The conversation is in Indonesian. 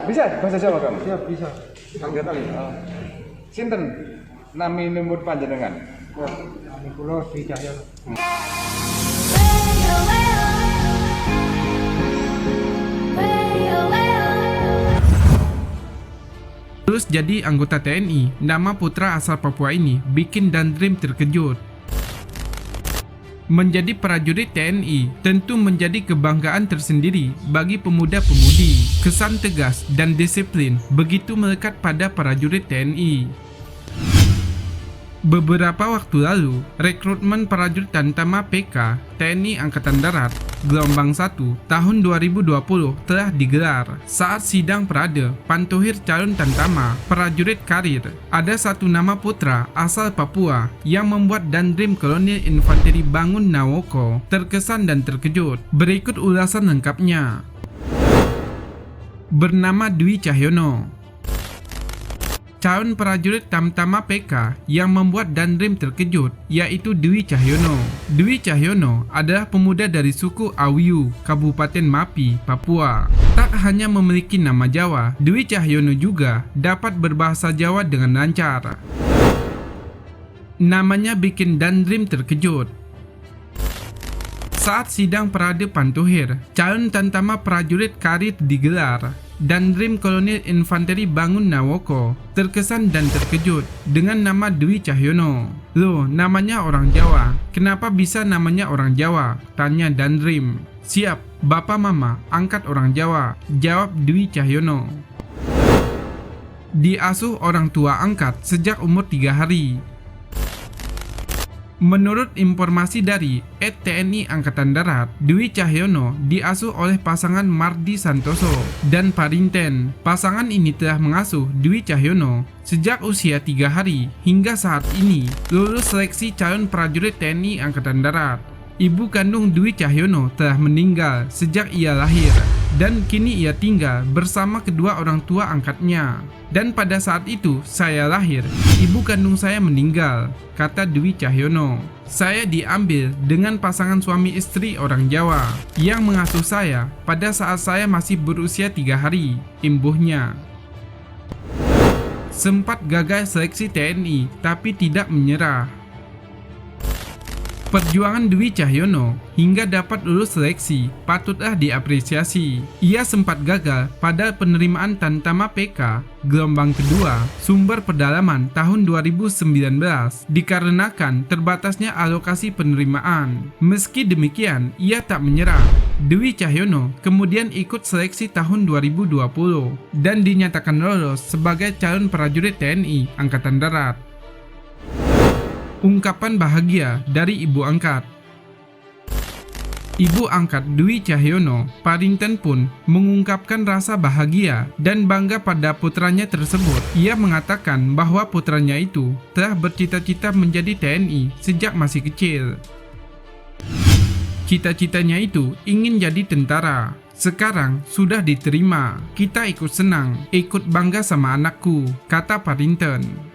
Bisa bahasa Jawa kamu? Siap, bisa. Nggih tali. Sinten nami numur panjenengan? Kami kula Sri Cahyono. Terus jadi anggota TNI, nama putra asal Papua ini bikin Dandrim terkejut. Menjadi prajurit TNI tentu menjadi kebanggaan tersendiri bagi pemuda-pemudi. Kesan tegas dan disiplin begitu melekat pada prajurit TNI. Beberapa waktu lalu, rekrutmen prajurit Tamtama PK TNI Angkatan Darat Gelombang 1 tahun 2020 telah digelar. Saat sidang Prade Pantuhir calon Tamtama prajurit karir, ada satu nama putra asal Papua yang membuat Dandrim Kolonel Infanteri Bangun Nawoko terkesan dan terkejut. Berikut ulasan lengkapnya. Bernama Dwi Cahyono, calon prajurit Tamtama PK yang membuat Dandrim terkejut, yaitu Dwi Cahyono. Dwi Cahyono adalah pemuda dari suku Awiu, Kabupaten Mapi, Papua. Tak hanya memiliki nama Jawa, Dwi Cahyono juga dapat berbahasa Jawa dengan lancar. Namanya bikin Dandrim terkejut. Saat sidang Prade Pantuhir, calon Tamtama prajurit karir digelar. Dandrim Kolonel Infanteri Bangun Nawoko terkesan dan terkejut dengan nama Dwi Cahyono. Loh, namanya orang Jawa. Kenapa bisa namanya orang Jawa? Tanya Dandrim. Siap, Bapak Mama, angkat orang Jawa, jawab Dwi Cahyono. Diasuh orang tua angkat sejak umur 3 hari. Menurut informasi dari TNI Angkatan Darat, Dwi Cahyono diasuh oleh pasangan Mardi Santoso dan Parinten. Pasangan ini telah mengasuh Dwi Cahyono sejak usia 3 hari hingga saat ini lulus seleksi calon prajurit TNI Angkatan Darat. Ibu kandung Dwi Cahyono telah meninggal sejak ia lahir dan kini ia tinggal bersama kedua orang tua angkatnya. Dan pada saat itu saya lahir, ibu kandung saya meninggal, kata Dwi Cahyono. Saya diambil dengan pasangan suami istri orang Jawa yang mengasuh saya pada saat saya masih berusia 3 hari, imbuhnya. Sempat gagal seleksi TNI tapi tidak menyerah. Perjuangan Dwi Cahyono hingga dapat lulus seleksi patutlah diapresiasi. Ia sempat gagal pada penerimaan Tamtama PK gelombang kedua sumber pedalaman tahun 2019 dikarenakan terbatasnya alokasi penerimaan. Meski demikian, ia tak menyerah. Dwi Cahyono kemudian ikut seleksi tahun 2020 dan dinyatakan lolos sebagai calon prajurit TNI Angkatan Darat. Ungkapan bahagia dari ibu angkat. Ibu angkat Dwi Cahyono, Parinten pun mengungkapkan rasa bahagia dan bangga pada putranya tersebut. Ia mengatakan bahwa putranya itu telah bercita-cita menjadi TNI sejak masih kecil. Cita-citanya itu ingin jadi tentara. Sekarang sudah diterima. Kita ikut senang, ikut bangga sama anakku, kata Parinten.